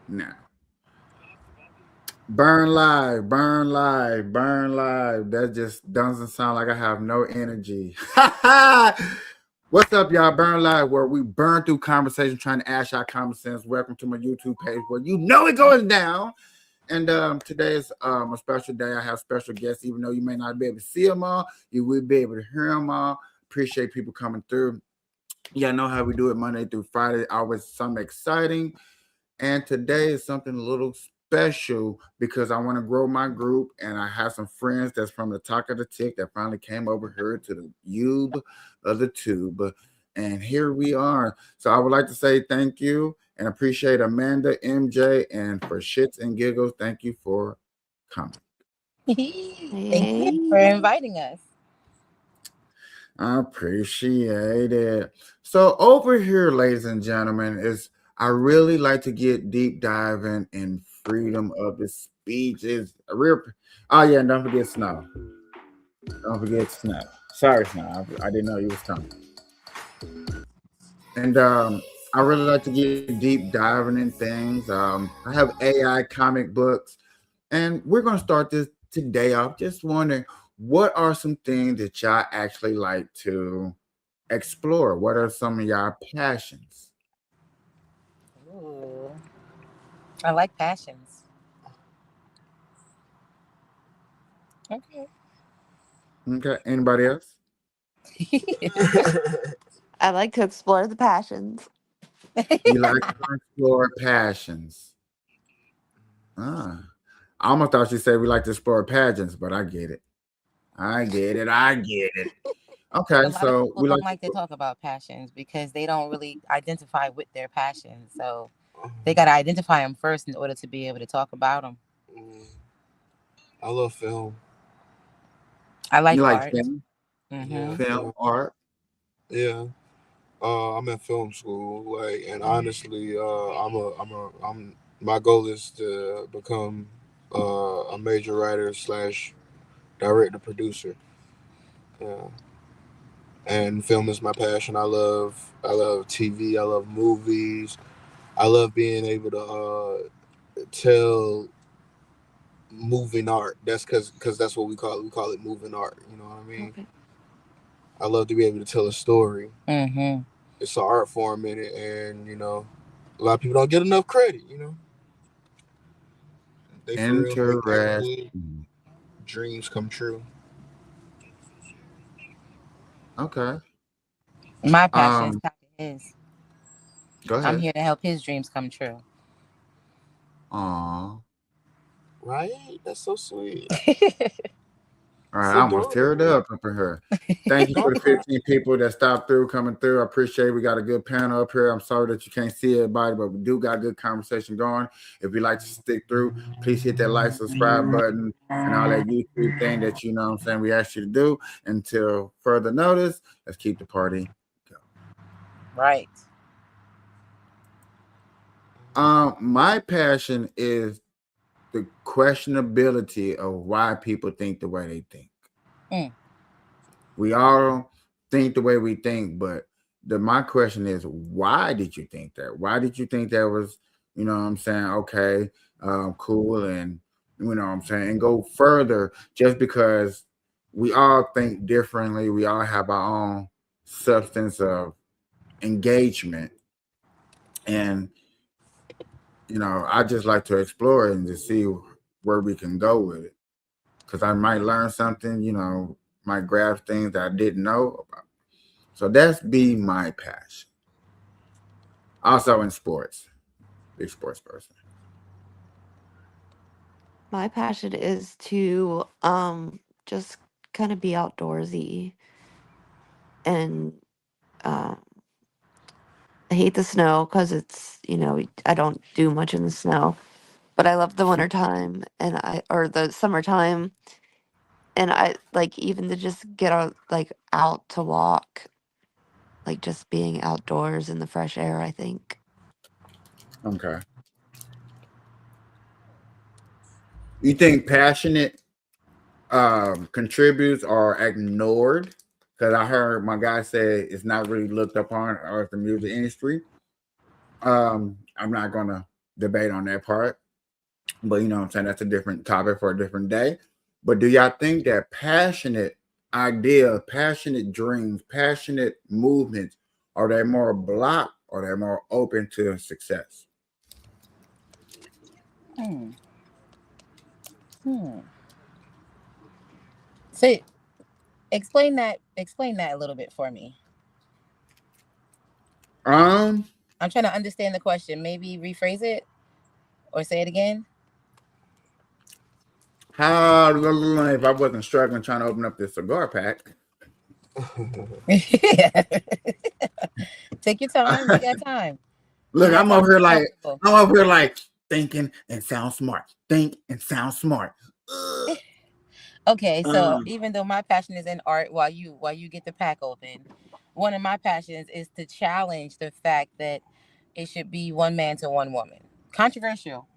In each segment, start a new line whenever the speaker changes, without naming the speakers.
Now, burn live, burn live, burn live. That just doesn't sound like I have no energy. What's up, y'all? Burn live, where we burn through conversation, trying to ask y'all common sense. Welcome to my YouTube page, where you know it goes down. And today is a special day. I have special guests, even though you may not be able to see them all, you will be able to hear them all. Appreciate people coming through. Yeah, I know how we do it Monday through Friday. Always something exciting. And today is something a little special because I want to grow my group, and I have some friends that's from the Talk of the Tick that finally came over here to the Ube of the Tube. And here we are. So I would like to say thank you and appreciate Amanda, MJ, and for shits and giggles, thank you for coming.
Thank you for
Hey.
inviting us.
I appreciate it. So over here, ladies and gentlemen, is I really like to get deep diving in freedom of the speech. Is a real. Oh yeah, and don't forget Snow. Don't forget Snow. Sorry, Snow. I didn't know you was coming. And I really like to get deep diving in things. I have AI comic books, and we're gonna start this today off. Just wondering, what are some things that y'all actually like to explore? What are some of y'all passions?
Ooh, I like passions. Okay.
Okay. Anybody else?
I like to explore the passions.
You like to explore passions. Ah. I almost thought you said we like to explore pageants, but I get it. I get it. I get it.
A
Okay,
lot of
so
people
we like
don't
to
like to talk about passions because they don't really identify with their passions. So they got to identify them first in order to be able to talk about them.
Mm, I love film.
I like
you like
art.
Yeah,
Hmm.
film
film.
art.
Yeah. I'm in film school, like, and honestly, my goal is to become a major writer slash director producer. Yeah. And film is my passion. I love TV. I love movies. I love being able to tell moving art. That's because that's what we call it. We call it moving art. You know what I mean?
Okay.
I love to be able to tell a story.
Hmm.
It's an art form in it, and a lot of people don't get enough credit. They for real make actually
Interesting.
dreams come true.
Okay.
My passion is
Um,
kind of his.
go
I'm
ahead.
here to help his dreams come true.
Aw.
Right? That's so sweet.
All right,
It's
I almost teared
adorable.
up in here. Thank you for
Don't
the
cry.
15 people that stopped through, coming through. I appreciate it. We got a good panel up here. I'm sorry that you can't see everybody, but we do got a good conversation going. If you like to stick through, please hit that like, subscribe button, and all that YouTube thing that you know what I'm saying we asked you to do. Until further notice, let's keep the party going.
Right.
My passion is the questionability of why people think the way they think.
Mm.
We all think the way we think, but my question is, why did you think that? Why did you think that was, you know what I'm saying, okay, cool, and you know what I'm saying, and go further just because we all think differently, we all have our own substance of engagement, and I just like to explore it and to see where we can go with it. Because I might learn something, might grab things that I didn't know about. So that's be my passion. Also in sports, big sports person.
My passion is to just kind of be outdoorsy and um I hate the snow because I don't do much in the snow, but I love the winter time or the summertime, and I like even to just get out to walk, like just being outdoors in the fresh air, I think.
Okay. You think passionate contributes or ignored? Because I heard my guy say it's not really looked upon as the music industry. I'm not gonna debate on that part. But you know what I'm saying? That's a different topic for a different day. But do y'all think that passionate idea, passionate dreams, passionate movements, are they more blocked or they're more open to success?
Hmm. Hmm. So explain that a little bit for me.
Um,
I'm trying to understand the question. Maybe rephrase it or say it again.
how if I wasn't struggling trying to open up this cigar pack.
Take your time. We got time.
Look,
We got
I'm
time
over
to
here
be
like
comfortable.
I'm over here like thinking and sound smart. Think and sound smart. Ugh.
Okay, so
Um,
even though my passion is in art, while you get the pack open, one of my passions is to challenge the fact that it should be one man to one woman. Controversial.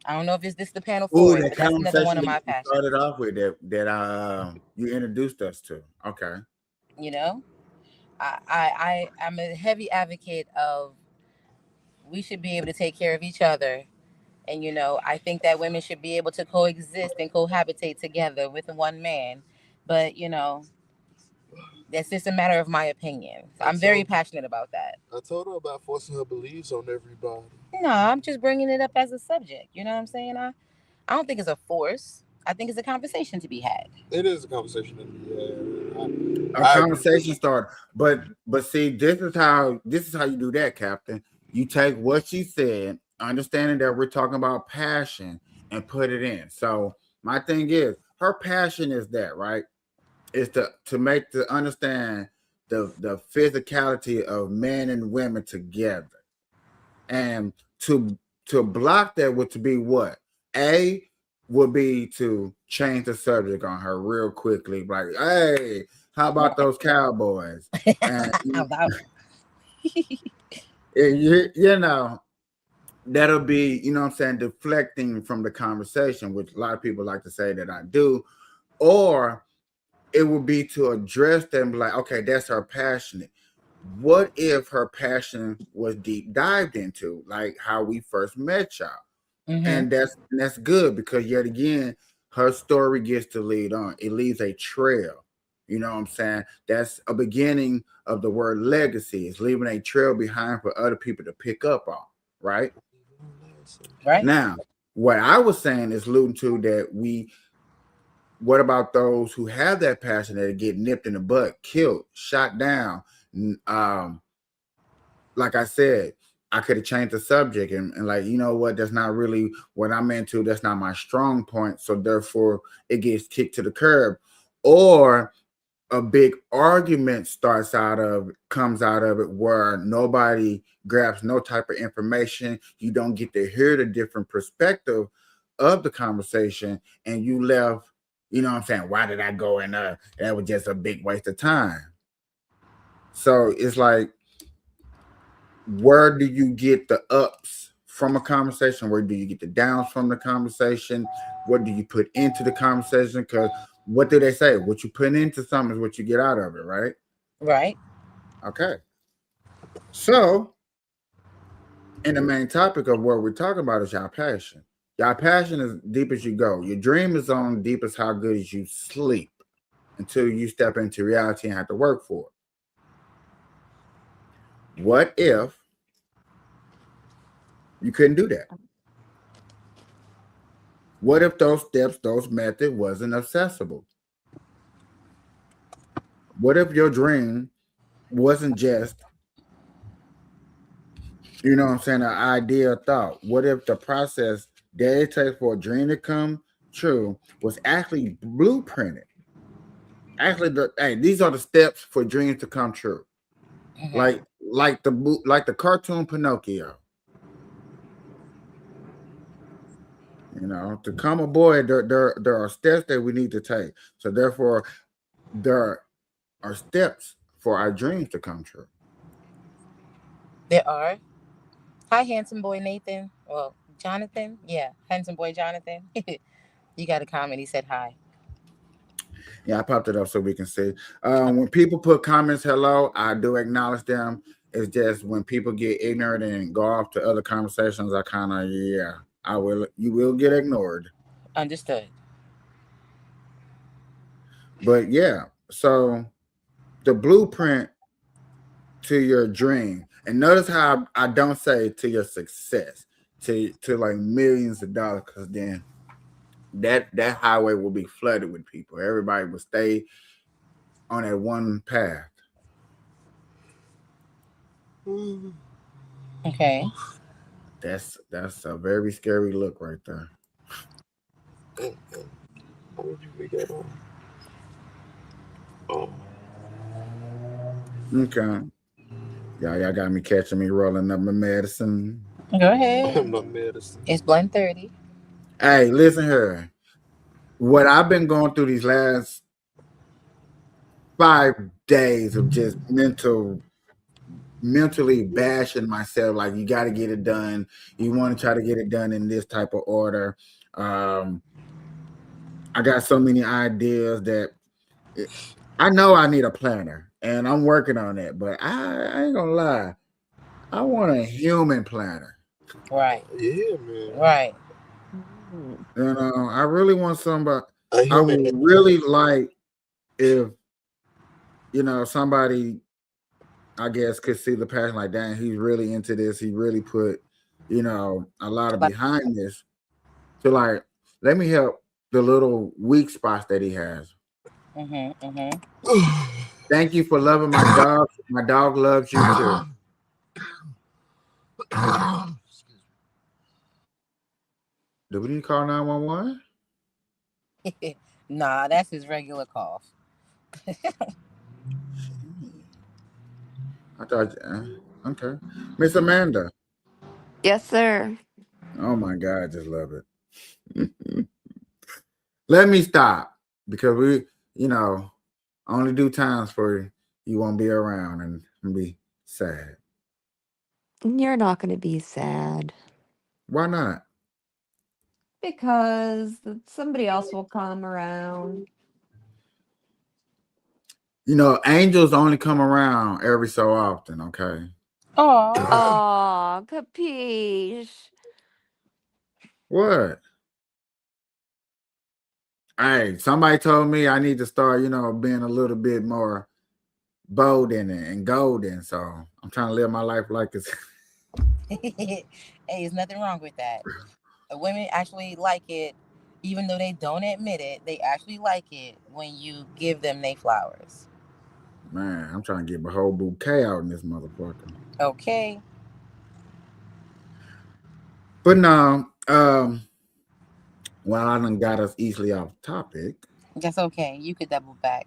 I don't know if this the panel
ooh,
for it,
that
but that's another one
conversation
of
that
my
you started
passions.
off with that you introduced us to. Okay.
You know, I'm a heavy advocate of we should be able to take care of each other. And I think that women should be able to coexist and cohabitate together with one man. But that's just a matter of my opinion.
I
I'm very
told
passionate about that.
I told her about forcing her beliefs on everybody.
No, I'm just bringing it up as a subject. You know what I'm saying? I don't think it's a force. I think it's a conversation to be had.
It is a conversation that we had.
A
I agree with
conversation
you.
started. But see, this is how you do that, Captain. You take what she said, understanding that we're talking about passion, and put it in. So my thing is her passion is that, right? Is to understand the physicality of men and women together. And to block that would to be what? A would be to change the subject on her real quickly, like, hey, how about
Right.
those Cowboys? And
About-
you know, that'll be, you know what I'm saying, deflecting from the conversation, which a lot of people like to say that I do, or it would be to address them like, okay, that's her passionate. What if her passion was deep dived into, like how we first met y'all?
mm-hmm.
And that's good because yet again, her story gets to lead on. It leaves a trail. You know what I'm saying? That's a beginning of the word legacy. It's leaving a trail behind for other people to pick up on, right?
Right.
Now, what I was saying is alluding to that what about those who have that passion that get nipped in the butt, killed, shot down? Um, like I said, I could have changed the subject and like, you know what, that's not really what I'm into. That's not my strong point. So therefore it gets kicked to the curb. Or a big argument comes out of it where nobody grabs no type of information. You don't get to hear the different perspective of the conversation, and you left, you know what I'm saying? Why did I go in there? That was just a big waste of time. So it's like, where do you get the ups from a conversation? Where do you get the downs from the conversation? What do you put into the conversation? Because what do they say? What you put into something is what you get out of it, right?
Right.
Okay. So, and the main topic of what we're talking about is y'all passion. Y'all passion is deep as you go. Your dream is on deep as how good as you sleep until you step into reality and have to work for it. What if you couldn't do that? What if those steps, those methods wasn't accessible? What if your dream wasn't just, you know what I'm saying, an idea or thought? What if the process that it takes for a dream to come true was actually blueprinted? Actually, hey, these are the steps for dreams to come true.
Mm-hmm.
Like the cartoon Pinocchio. You know, to come aboard, there are steps that we need to take. So therefore, there are steps for our dreams to come true.
There are. Hi, handsome boy Nathan. Well, Jonathan. Yeah, handsome boy Jonathan. You got a comment. He said hi.
Yeah, I popped it up so we can see. When people put comments, hello, I do acknowledge them. It's just when people get ignorant and go off to other conversations, I kind of you will get ignored.
Understood.
But yeah, so the blueprint to your dream, and notice how I don't say to your success, to like millions of dollars, because then that highway will be flooded with people. Everybody will stay on that one path.
Okay.
That's a very scary look right there.
What would you be that on?
Okay. Y'all got me catching me rolling up my medicine.
Go ahead.
My medicine.
It's blunt 30.
Hey, listen here. What I've been going through these last 5 days of just mentally bashing myself, like you got to get it done. You want to try to get it done in this type of order. I got so many ideas that I know I need a planner, and I'm working on that. But I ain't gonna lie, I want a human planner.
Right.
Yeah, man.
Right.
I really want somebody.
A
I would
human.
really like if somebody, I guess, could see the passion, like, dang, he's really into this. He really put, a lot of behind this. So, like, let me help the little weak spots that he has. Thank you for loving my dog. My dog loves you too. Do we need to call 911?
Nah, that's his regular cough.
I thought, okay. Miss Amanda.
Yes, sir.
Oh my God, I just love it. Let me stop, because we, only do times for you won't be around and be sad.
You're not going to be sad.
Why not?
Because somebody else will come around.
Angels only come around every so often, okay?
Oh, capiche.
What? Hey, somebody told me I need to start, being a little bit more bold in it and golden. So I'm trying to live my life like this.
Hey, there's nothing wrong with that. Women actually like it, even though they don't admit it. They actually like it when you give them their flowers.
Man, I'm trying to get my whole bouquet out in this motherfucker.
Okay.
But no, well, I done got us easily off topic.
That's okay. You could double back.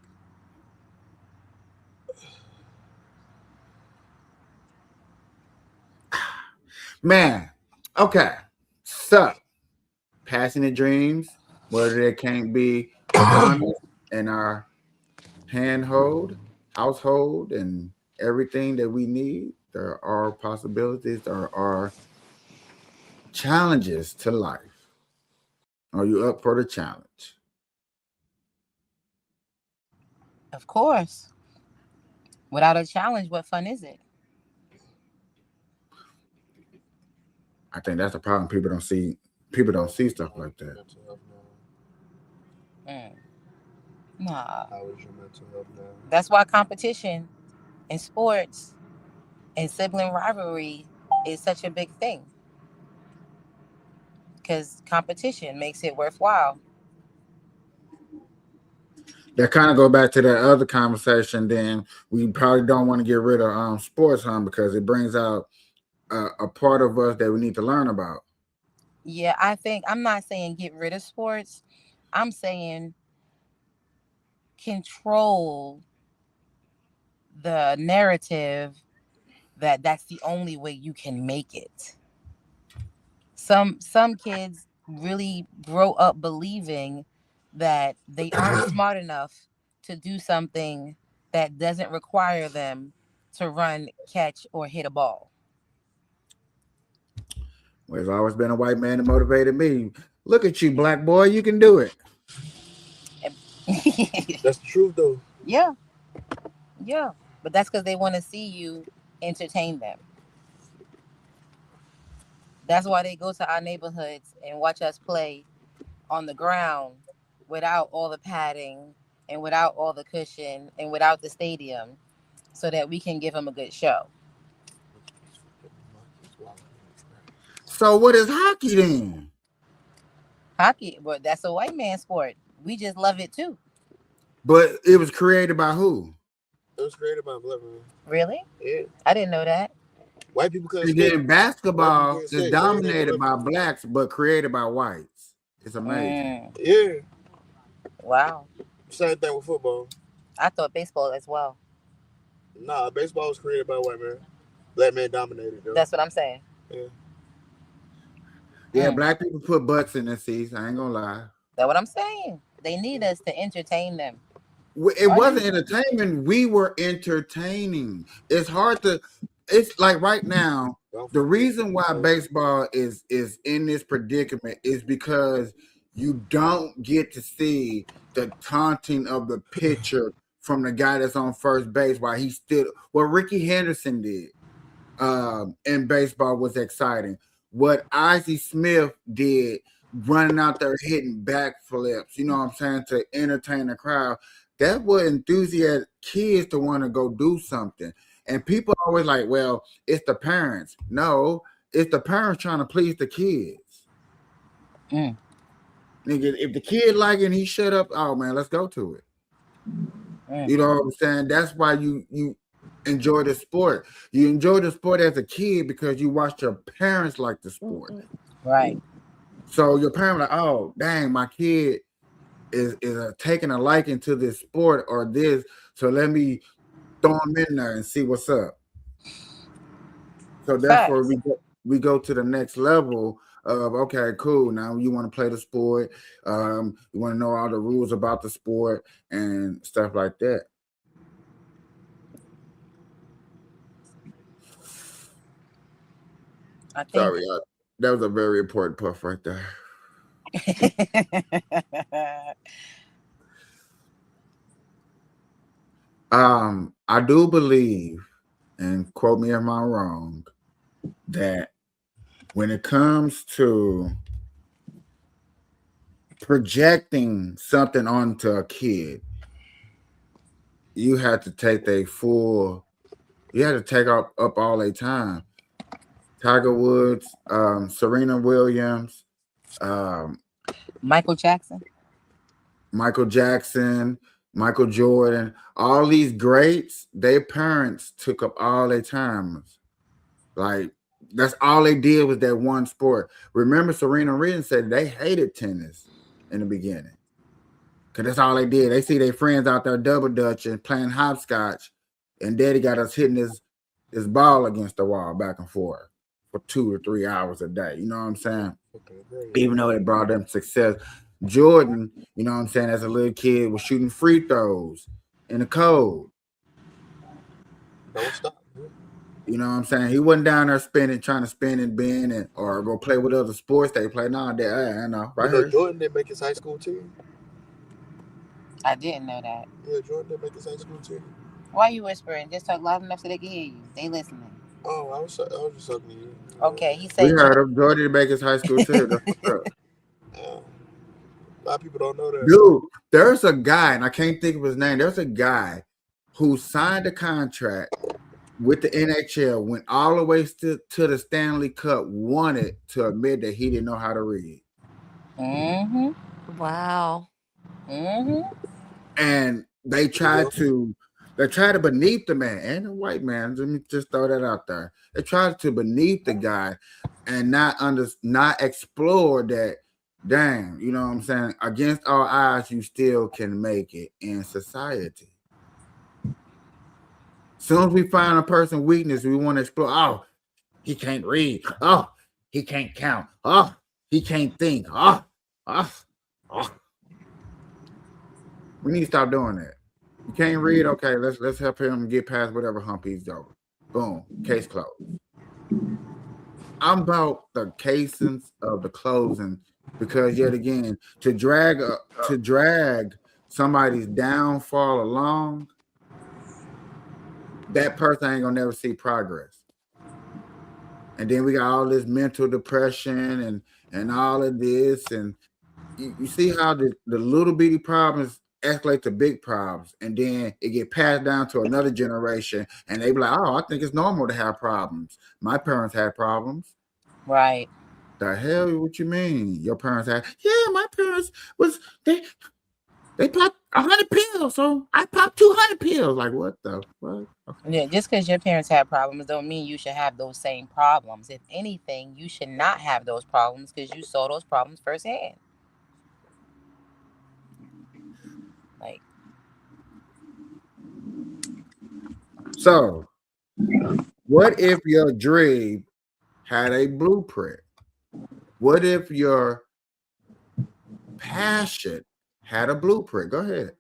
Man, okay. So, passionate dreams, whether they can't be honest in our handhold, household, and everything that we need, there are possibilities, there are challenges to life. Are you up for the challenge?
Of course. Without a challenge, what fun is it?
I think that's the problem. People don't see stuff like that.
Nah.
How is your mental health now?
That's why competition in sports and sibling rivalry is such a big thing. Because competition makes it worthwhile.
That kind of go back to that other conversation. Then we probably don't want to get rid of sports, because it brings out a part of us that we need to learn about.
Yeah, I'm not saying get rid of sports. I'm saying control the narrative that that's the only way you can make it. Some kids really grow up believing that they aren't smart enough to do something that doesn't require them to run, catch, or hit a ball.
Well, there's always been a white man that motivated me. Look at you, black boy, you can do it.
That's the truth, though.
Yeah, but that's because they want to see you entertain them. That's why they go to our neighborhoods and watch us play on the ground without all the padding and without all the cushion and without the stadium so that we can give them a good show.
So what is hockey then?
Hockey, but that's a white man sport. We just love it too.
But it was created by who?
It was created by black man.
Really?
Yeah.
I didn't know that.
White people couldn't
And
skate.
then basketball
White people
is
couldn't skate.
dominated by blacks, but created by whites. It's amazing.
Yeah.
Wow.
Same thing with football.
I thought baseball as well.
Nah, baseball was created by white man. Black man dominated though.
That's what I'm saying.
Yeah, black people put butts in the seats. I ain't gonna lie.
That's what I'm saying. They need us to entertain them.
It wasn't entertainment. We were entertaining. It's hard to. It's like right now. The reason why baseball is in this predicament is because you don't get to see the taunting of the pitcher from the guy that's on first base while he still. What Ricky Henderson did in baseball was exciting. What Ozzie Smith did, running out there hitting backflips, you know what I'm saying, to entertain the crowd, that would enthusiast kids to want to go do something. And people are always like, well, it's the parents. No, it's the parents trying to please the kids. Nigga, if the kid like it and he shut up, oh man, let's go to it. You know what I'm saying? That's why you enjoy the sport. You enjoy the sport as a kid because you watch your parents like the sport.
Right.
So your parents like, oh, dang, my kid is taking a liking to this sport or this, so let me throw him in there and see what's up. So that's where we go to the next level of, okay, cool. Now you want to play the sport. You want to know all the rules about the sport and stuff like that.
I think
Sorry, that was a very important puff right there. I do believe, and quote me if I'm wrong, that when it comes to projecting something onto a kid, you have to take you have to take up all their time. Tiger Woods, Serena Williams,
Michael Jackson,
Michael Jordan, all these greats, their parents took up all their time. Like, that's all they did was that one sport. Remember, Serena Williams said they hated tennis in the beginning because that's all they did. They see their friends out there double dutching, playing hopscotch, and daddy got us hitting this ball against the wall back and forth for 2 or 3 hours a day. You know what I'm saying? Even though it brought them success. Jordan, you know what I'm saying, as a little kid, was shooting free throws in the cold.
Don't stop.
You know what I'm saying? He wasn't down there trying to spin and bend or go play with other sports they play. No, I know. Right here.
Jordan didn't make his high school team.
I didn't know that.
Yeah, Jordan didn't make his high school team.
Why are you whispering? Just talk loud enough so they can hear you. They listening.
Oh, I was just talking to you.
Okay, he said.
We heard him. Jordan didn't make his high school team.
A lot of people don't know that.
Dude, there's a guy, and I can't think of his name. There's a guy who signed a contract with the NHL, went all the way to the Stanley Cup, wanted to admit that he didn't know how to read.
Wow.
And they tried to beneath the man and the white man. Let me just throw that out there. They tried to beneath the guy and not explore that. Dang, you know what I'm saying? Against all odds, you still can make it in society. As soon as we find a person's weakness, we want to explore. Oh, he can't read. Oh, he can't count. Oh, he can't think. Oh. We need to stop doing that. You can't read. Okay, let's help him get past whatever hump he's over. Boom, case closed. I'm about the casings of the closing. Because yet again, to drag somebody's downfall along, that person ain't gonna never see progress. And then we got all this mental depression and all of this, and you see how the little bitty problems escalate to big problems, and then it get passed down to another generation, and they be like, "Oh, I think it's normal to have problems. My parents had problems."
Right.
The hell? What you mean? Your parents had? Yeah, my parents was they popped 100 pills, so I popped 200 pills. Like what the fuck? Okay.
Yeah, just because your parents had problems don't mean you should have those same problems. If anything, you should not have those problems because you saw those problems firsthand. Like,
So, what if your dream had a blueprint? What if your passion had a blueprint? Go ahead.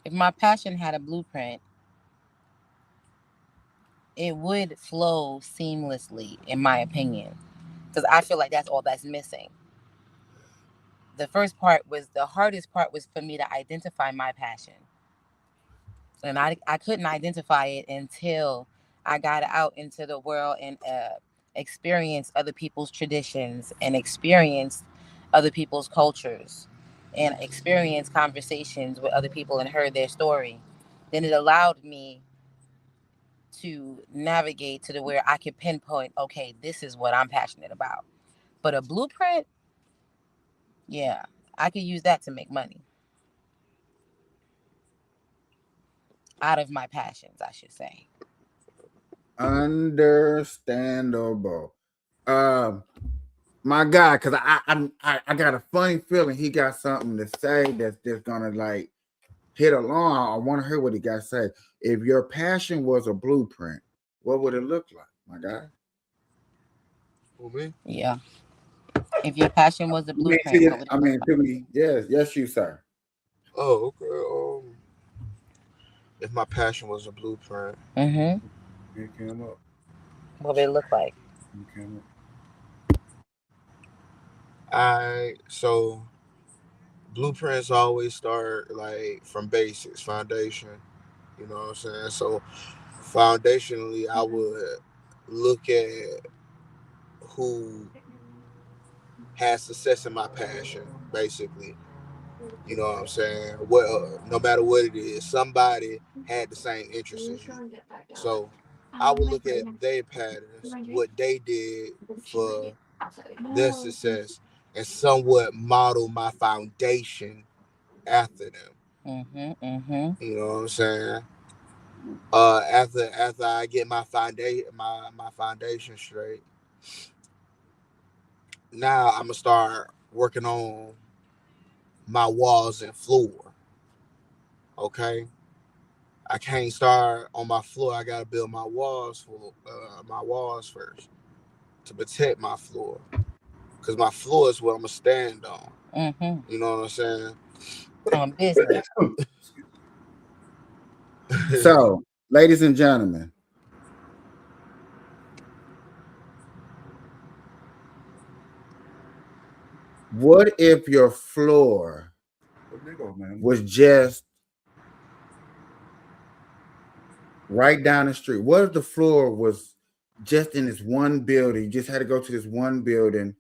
if my passion had a blueprint, it would flow seamlessly, in my opinion, because I feel like that's all that's missing. The hardest part was for me to identify my passion. And I couldn't identify it until I got out into the world and experienced other people's traditions and experienced other people's cultures and experienced conversations with other people and heard their story. Then it allowed me to navigate to the where I could pinpoint, okay, this is what I'm passionate about. But a blueprint, yeah, I could use that to make money out of my passions, I should say.
Understandable. My guy, because I got a funny feeling he got something to say that's just gonna like hit along. I want to hear what he got to say. If your passion was a blueprint, what would it look like, my guy?
Who, me?
Yeah. If your passion was a blueprint, what would it
I
look
mean,
like?
to me, yes, you, sir.
Oh, okay. If my passion was a blueprint,
Mm-hmm.
You came up.
What would it look like?
You came up.
so blueprints always start like from basics, foundation. You know what I'm saying? So foundationally, I would look at who has success in my passion, basically. You know what I'm saying? No matter what it is, somebody had the same interest as you. So I would look at their patterns, what they did for their success, and somewhat model my foundation after them.
Mm-hmm. Mm-hmm.
You know what I'm saying? After I get my foundation straight, now I'm gonna start working on my walls and floor. Okay, I can't start on my floor. I gotta build my walls first to protect my floor, because my floor is what I'm gonna stand on.
Mm-hmm.
You know what I'm saying?
On business.
So, ladies and gentlemen, what if your floor was just right down the street? What if the floor was just in this one building? You just had to go to this one building,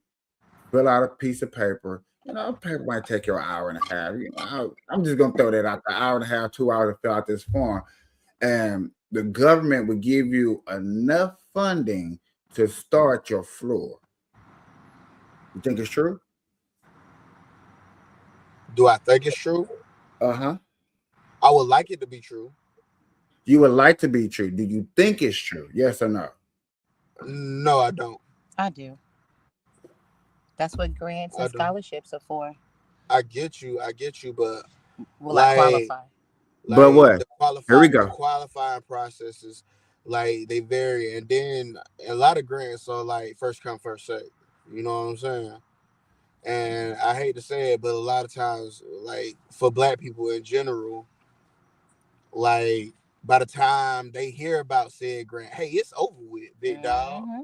fill out a piece of paper. You know, paper might take you an hour and a half. You know, I'm just gonna throw that out there. An hour and a half, 2 hours to fill out this form. And the government would give you enough funding to start your floor. You think it's true?
Do I think it's true?
Uh-huh.
I would like it to be true.
You would like to be true. Do you think it's true? Yes or no?
No, I don't.
I do. That's what grants
I
and
don't.
scholarships are for.
I get you. But
Will I
like
qualify?
But what? Here we
the
go.
qualifying processes, like they vary, and then a lot of grants are like first come first serve. You know what I'm saying? And I hate to say it, but a lot of times, like for Black people in general, like by the time they hear about said grant, hey, it's over with, big dog.
Mm-hmm.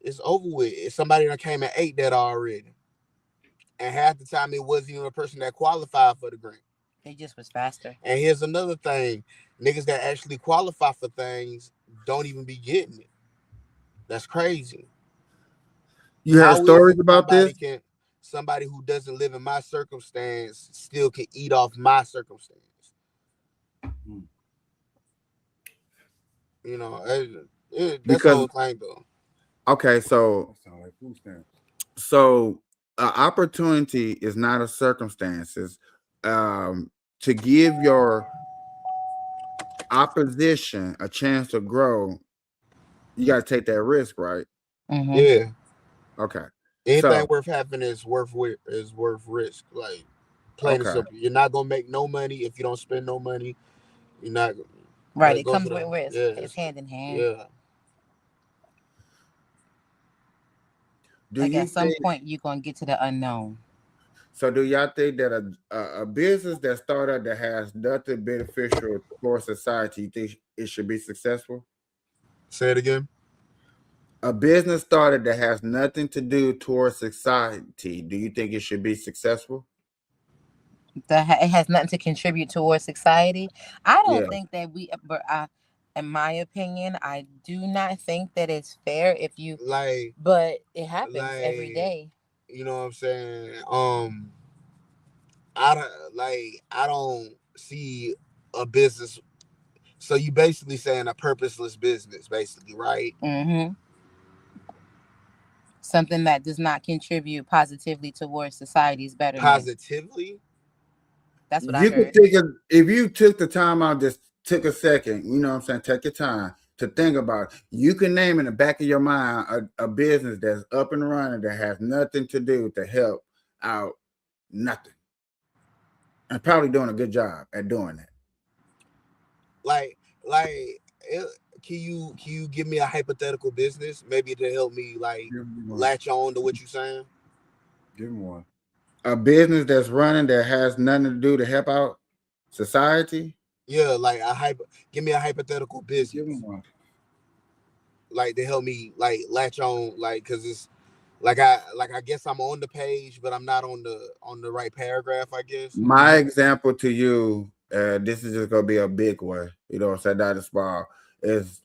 It's over with. It's somebody that came and ate that already, and half the time it wasn't even a person that qualified for the grant.
They just was faster.
And here's another thing: niggas that actually qualify for things don't even be getting it. That's crazy.
You heard
How is
stories
it
about this?
somebody who doesn't live in my circumstance still can eat off my circumstance? You know, that's the
Because
whole thing, though.
okay, so
Sound like food stamps.
so opportunity is not a circumstances. To give your opposition a chance to grow, you got to take that risk, right?
Mm-hmm.
Yeah.
Okay.
Anything
So
worth having is worth risk. Like plain and
okay.
simple. You're not gonna make no money if you don't spend no money. You're not
Right.
that
It
goes
comes
for
with
the
risk.
yeah,
It's hand in hand.
yeah.
Do
Like
you
at some
think
point you're gonna get to the unknown.
so? Do y'all think that a business that started that has nothing beneficial for society, you think it should be successful?
Say it again.
A business started that has nothing to do towards society, do you think it should be successful?
It has nothing to contribute towards society. I
Yeah.
don't think that in my opinion, I do not think that it's fair if you.
Like
But it happens every day.
you know what I'm saying? I don't see a business. So you basically saying a purposeless business, basically, right?
Mm-hmm. Something that does not contribute positively towards society's betterment.
Positively.
That's what I
You could
heard.
think of if you took the time out, just took a second, you know what I'm saying? Take your time to think about it. You can name in the back of your mind a business that's up and running that has nothing to do to help out nothing. And probably doing a good job at doing that.
Like, can you give me a hypothetical business maybe to help me like
Give me one.
latch on to what you're saying?
Give me one.
A business that's running that has nothing to do to help out society.
Yeah, like give me a hypothetical
Give me
business
one.
like to help me like latch on, like, because it's like I guess I'm on the page but I'm not on the right paragraph, I guess.
My example to you, this is just gonna be a big one, you know what I'm saying, not a small, is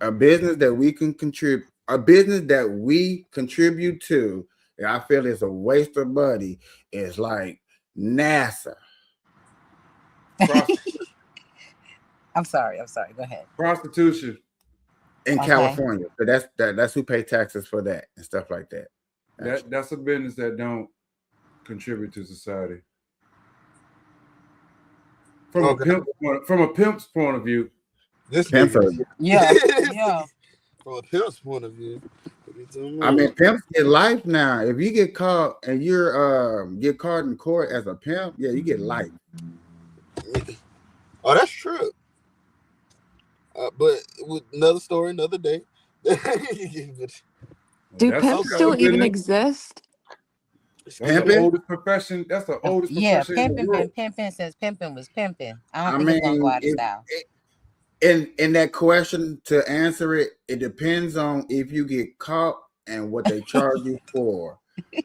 a business that we can contribute, a business that we contribute to, and I feel it's a waste of money, is like NASA.
I'm sorry. Go ahead.
Prostitution.
In
Okay.
California. So that's who pay taxes for that and stuff like that.
That's a business that don't contribute to society. From
Okay.
a pimp's point of view.
This
Pimp
nigga.
service.
Yeah. Yeah.
From a pimp's point of view.
I mean, pimps get life now. If you get caught and you're get caught in court as a pimp, yeah, you get life.
Oh, that's true. But with another story, another day.
Do
That's
pimps
the
still even
business.
exist?
That's
Pimping?
the oldest profession. That's the oldest
Yeah,
profession in the
pimping
world.
been pimping since pimping was pimping. I
I
don't think it's gonna go
mean,
out of style.
in that question to answer it, it depends on if you get caught and what they charge you for.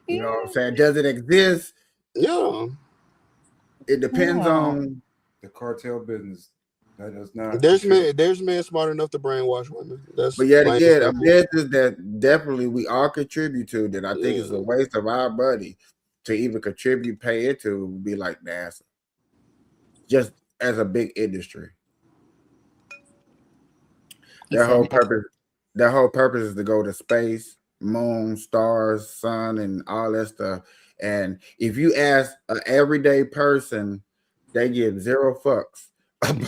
You know what I'm saying? Does it exist?
Yeah.
It depends
Yeah.
on
The cartel business. That does not.
There's men smart enough to brainwash women. That's
but yet
plain and
again, a
simple.
business that definitely we all contribute to that I think is a
Yeah.
waste of our money to even contribute, pay it to would be like NASA. Just as a big industry.
He
Their
said
whole purpose is to go to space, moon, stars, sun, and all that stuff. And if you ask an everyday person, they give zero fucks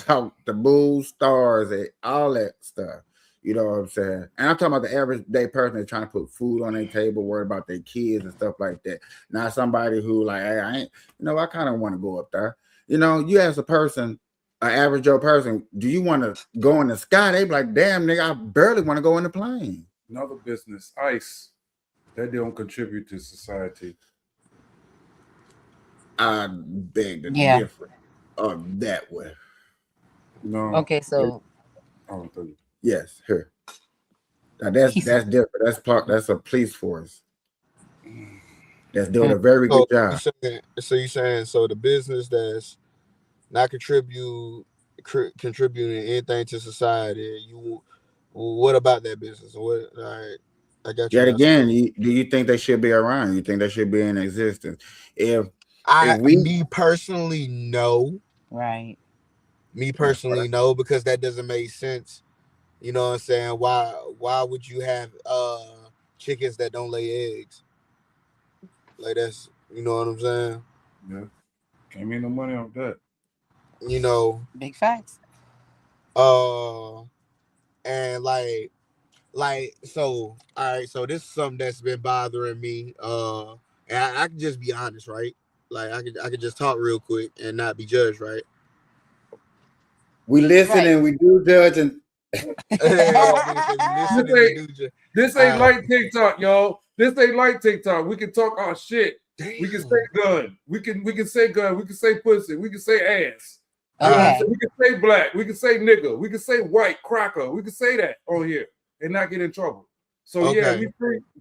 about the moon, stars, and all that stuff. You know what I'm saying? And I'm talking about the everyday person that's trying to put food on their table, worry about their kids and stuff like that. Not somebody who like, hey, I ain't, I kind of want to go up there. You ask a person, an average Joe person, do you want to go in the sky? They be like, damn, nigga, I barely want to go in the plane.
Another business, ICE, that don't contribute to society.
I beg to
Yeah.
differ of that way.
No.
Okay, so
I don't think.
Yes, here. Now that's different. That's a police force that's doing a very good job.
So you saying the business that's not contributing anything to society. What about that business? What? All right, I got you
Yet
now.
again, do you think they should be around? You think they should be in existence? If we
Me personally, no.
Right.
Me personally, no, because that doesn't make sense. You know what I'm saying? Why would you have chickens that don't lay eggs? Like that's, you know what I'm saying?
Yeah. Can't make no money off that.
You know,
Big facts.
and like so, all right, so this is something that's been bothering me. And I can just be honest, right? Like I could just talk real quick and not be judged, right?
we listen
Right.
and we do judge, and
This ain't like TikTok, y'all. This ain't like TikTok. We can talk our shit.
Damn.
We can say gun. We can say gun. We can say pussy. We can say ass.
Okay.
We can say black. We can say nigga. We can say white cracker. We can say that on here and not get in trouble. So yeah, we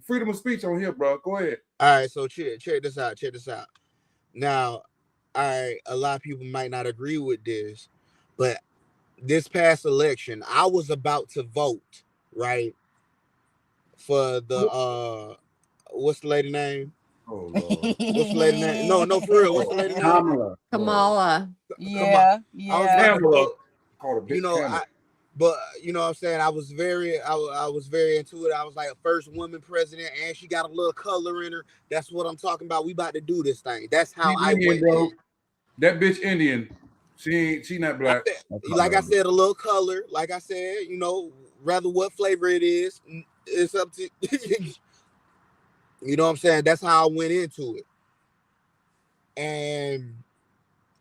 freedom of speech on here, bro. Go ahead.
All right, so check this out. Check this out. Now, all right, a lot of people might not agree with this, but this past election, I was about to vote, right, for the what's the lady name?
Oh Lord.
What's the lady name? No, for real. What's the lady name?
Kamala.
Yeah.
I was about to vote.
Called a big
You know, but you know what I'm saying? I was very into it. I was like a first woman president, and she got a little color in her. That's what I'm talking about. We about to do this thing. That's how I went in.
That bitch Indian. She not black.
Like I said, a little color. Like I said, you know, rather what flavor it is, it's up to you know what I'm saying? That's how I went into it. And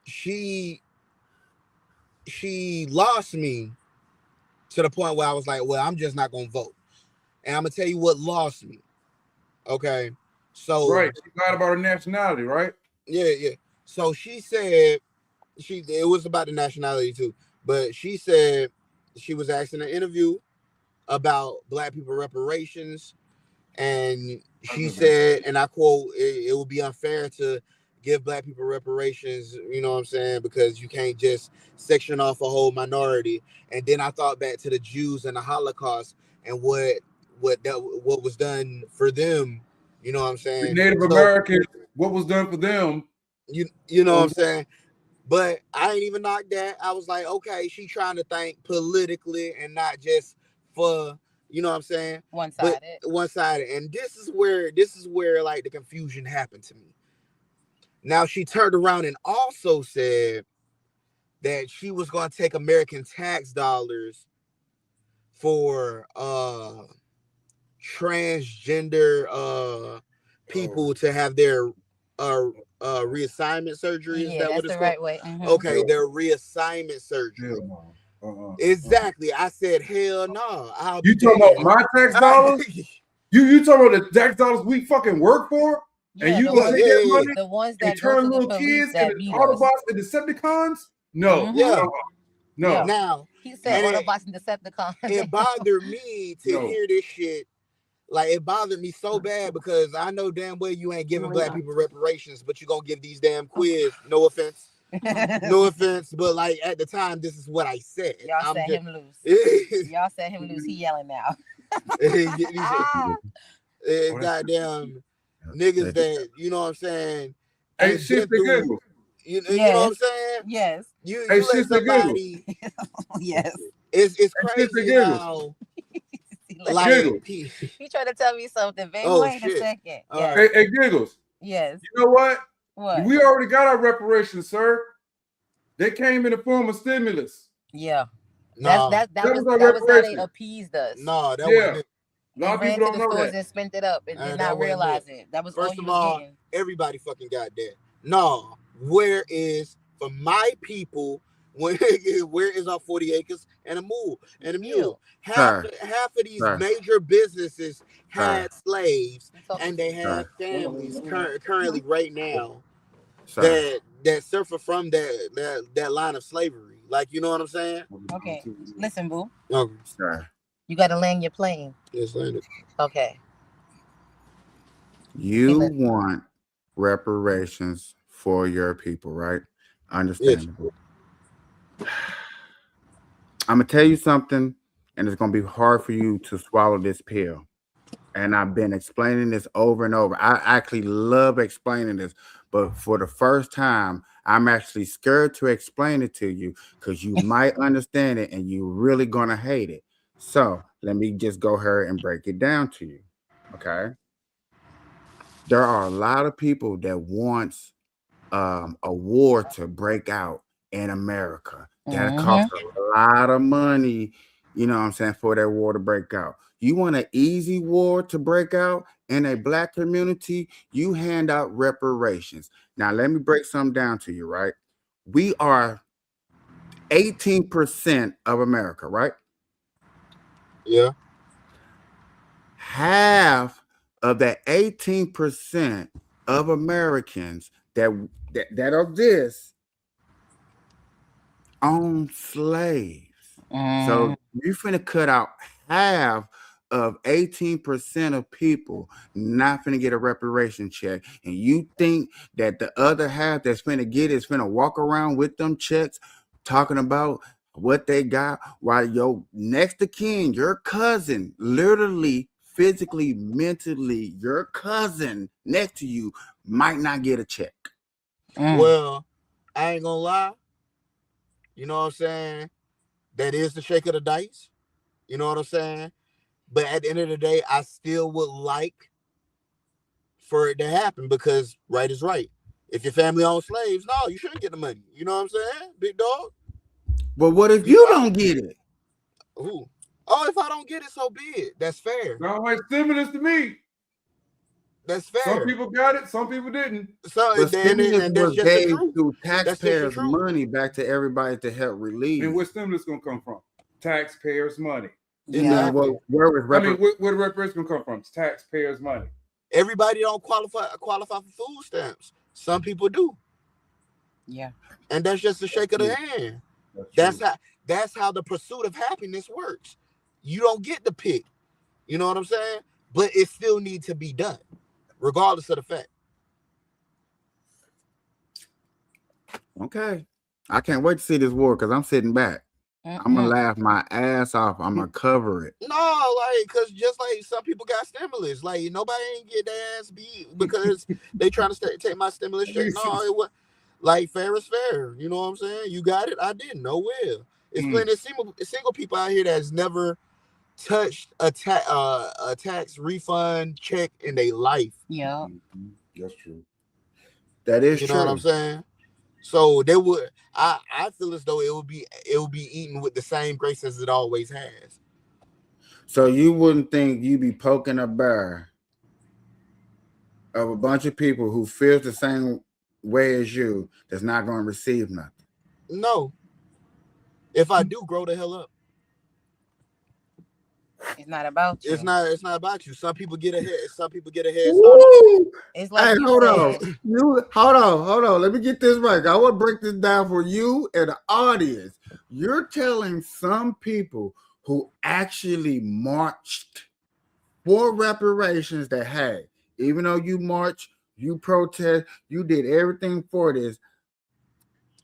she lost me to the point where I was like, well, I'm just not gonna vote. And I'm gonna tell you what lost me. Okay. So
right, she lied about her nationality, right?
Yeah. So she said it was about the nationality too, but she said she was asked in an interview about Black people reparations, and she said, and I quote, it would be unfair to give Black people reparations, you know what I'm saying, because you can't just section off a whole minority. And then I thought back to the Jews and the Holocaust and what was done for them, you know what I'm saying?
The Native Americans, what was done for them.
You know what I'm saying? But I ain't even knocked that. I was like, okay, she trying to think politically and not just for, you know what I'm saying?
One-sided.
And this is where like the confusion happened to me. Now she turned around and also said that she was going to take American tax dollars for transgender people to have their reassignment surgery. Is that what it's called?
Right way. Mm-hmm.
Okay, their reassignment surgery. Exactly. I said, hell no.
You talking about my tax dollars? you talking about the tax dollars we fucking work for?
Yeah,
and you gonna take that money
the ones that
and turn little kids into Autobots and Decepticons? No.
Mm-hmm.
Yeah.
No.
Now
he said Autobots and Decepticons.
It bothered me to hear this shit. Like, it bothered me so bad because I know damn well you ain't giving Black people reparations, but you're gonna give these damn quiz. No offense. No offense, but like at the time, this is what I said.
Y'all set him loose. Y'all set him loose. He yelling now.
Goddamn niggas that, you know what I'm saying?
Hey, shit the Google.
You know what I'm saying?
Yes.
You let somebody.
Yes.
It's crazy how.
Like, he tried to tell me something. Baby, wait a second.
Yes. Hey, Giggles.
Yes.
You know what?
What?
We already got our reparations, sir. They came in the form of stimulus.
Yeah.
No.
That was how they appeased us.
No, that wasn't.
A lot of people don't know that.
And spent it up and did not realize it. That was
first
all
of all,
getting.
Everybody fucking got that. No, where is for my people? Where is our 40 acres and a mule? Half of these major businesses had slaves, and they have families currently right now that suffer from that line of slavery. Like, you know what I'm saying?
Okay, listen, boo.
Okay.
Sorry.
You got to land your plane.
Yes, landed.
Okay.
You want reparations for your people, right? Understandable. I'm gonna tell you something, and it's gonna be hard for you to swallow this pill. And I've been explaining this over and over. I actually love explaining this, but for the first time, I'm actually scared to explain it to you because you might understand it and you're really gonna hate it. So let me just go ahead and break it down to you. Okay. There are a lot of people that wants a war to break out in America. That
Mm-hmm.
costs a lot of money, you know what I'm saying, for that war to break out. You want an easy war to break out in a black community, you hand out reparations. Now, let me break something down to you, right? We are 18% of America, right?
Yeah.
Half of that 18% of Americans that are this own slaves.
Mm-hmm.
So you finna cut out half of 18% of people not finna get a reparation check. And you think that the other half that's finna get is finna walk around with them checks talking about what they got while your next of kin, your cousin, literally, physically, mentally, your cousin next to you might not get a check.
Well, I ain't gonna lie. You know what I'm saying? That is the shake of the dice. You know what I'm saying? But at the end of the day, I still would like for it to happen because right is right. If your family owns slaves, no, you shouldn't get the money. You know what I'm saying? Big dog.
But what if
Be
you
honest.
don't get it?
Ooh. Oh, if I don't get it, so be it. That's fair.
Sound like stimulus to me.
That's
Some
fair.
people got it, some people didn't.
So
But stimulus
and that's
was
just the
gave
truth.
through
That's just the
taxpayers'
truth.
money back to everybody to help relieve.
And where stimulus gonna come from? Taxpayers' money.
Exactly.
Where was
I mean, where the reparations gonna come from? It's taxpayers' money.
Everybody don't qualify for food stamps. Some people do.
Yeah.
And that's just a shake of the hand. That's how the pursuit of happiness works. You don't get to pick. You know what I'm saying? But it still needs to be done, regardless of the fact.
Okay. I can't wait to see this war because I'm sitting back. I'm gonna laugh my ass off. I'm gonna cover it.
No, like, cause just like some people got stimulus, like nobody ain't get their ass beat because they trying to take my stimulus check. No, it was like fair is fair. You know what I'm saying? You got it, I didn't. No will. It's plenty of single people out here that's never touched a tax refund check in their life.
Yeah.
That's true.
That is
You
true.
know what I'm saying? So they would. I feel as though it would be eaten with the same grace as it always has.
So you wouldn't think you'd be poking a bear of a bunch of people who feels the same way as you that's not going to receive nothing.
No. If I do, grow the hell up.
It's not about you.
It's not about you. Some people get ahead. Some people get a head
start.
It's like
hey, hold on. Let me get this right. I want to break this down for you and the audience. You're telling some people who actually marched for reparations that, hey, even though you march, you protest, you did everything for this.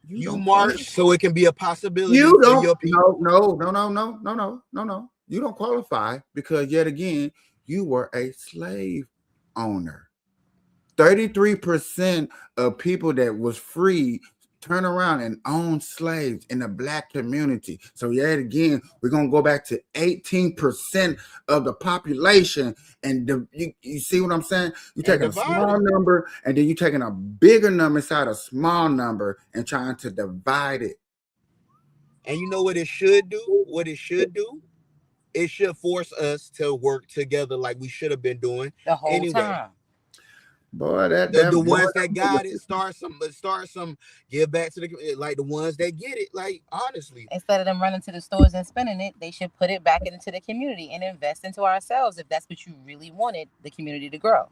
You march so it can be a possibility
you
for your people.
No. You don't qualify because yet again, you were a slave owner. 33% of people that was free turn around and own slaves in the black community. So yet again, we're gonna go back to 18% of the population, and you see what I'm saying? You're taking a small number, and then you're taking a bigger number inside a small number and trying to divide it.
And you know what it should do? What it should do? It should force us to work together like we should have been doing
the whole time.
Boy,
the ones that got it, start some, give back to the, like the ones that get it, like honestly.
Instead of them running to the stores and spending it, they should put it back into the community and invest into ourselves if that's what you really wanted the community to grow.